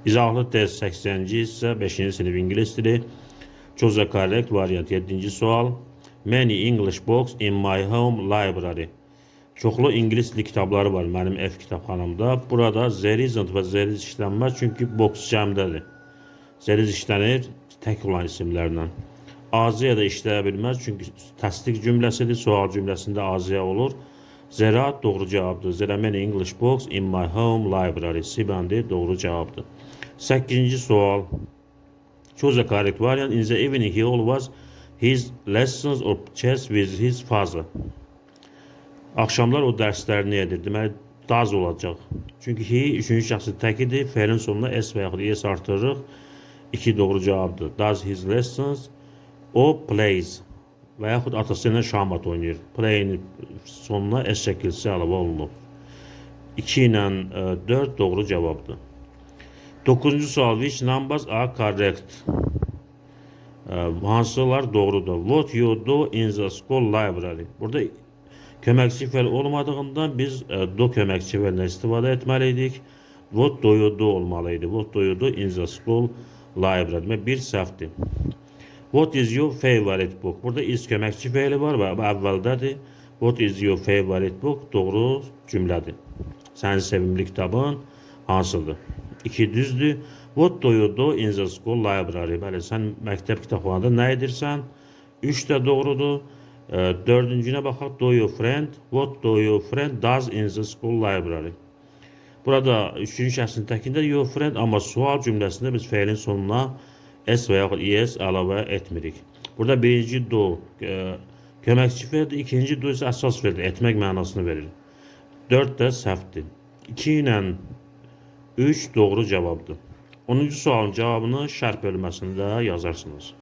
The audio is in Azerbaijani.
İzahlı test 80-ci hissə 5-ci sinif ingilis dili. Choose a correct variant 7-ci sual. Many English books in my home library. Çoxlu ingilis dili kitabları var mənim ev kitabxanamda. Burada there isn't və there is işlənməz çünki box cəmdədir. There is işlənir tək olan isimlərlə. Azıya da işləyə bilməz çünki təsdiq cümləsidir. Sual cümləsində azıya olur. Zeraat doğru cavabdır. There are many English books in my home library. Sibəndi doğru cavabdır. 8-ci sual. Choose a correct variant. In the evening he always his lessons or chess with his father. Axşamlar o dərslərini edir. Deməli, does olacaq. Çünki he üçüncü şəxsi təkidir. Fe'lin sonuna s və yaxud es artırırıq. 2 doğru cavabdır. Does his lessons. O plays. Və yaxud atası ilə şahmat oynayır. Play'in sonuna s şəkilsi əlavə olunub. 2 ilə 4 doğru cavabdır. 9-cu sual. Which numbers are correct? Hansılar doğrudur? What you do in the school library. Burada köməkçi fəal olmadığından biz do köməkçi fəalindən istifadə etməliydik. What do you do olmalıydı. What do you do in the school library. Bir səhvdir. What is your favorite book? Burada is köməkçi fəali var və əvvəldədir. What is your favorite book? Doğru cümlədir. Sənin sevimli kitabın hansıdır? 2 düzdür. What do you do in the school library? Bəli, sən məktəb kitabxanada nə edirsən? 3 də doğrudur. 4-cünə baxaq. Do your friend? What do your friend does in the school library? Burada 3-cü şəxsin təkində your friend, amma sual cümləsində biz fəilin sonuna s və yaxud es əlavə etmirik. Burada birinci do köməkçi fəildir, ikinci do isə əsas fəildir, etmək mənasını verir. 4 də səhvdir. 2 ilə 3 doğru cavabdır. 10-cu sualın cavabını şərh bölməsində yazarsınız.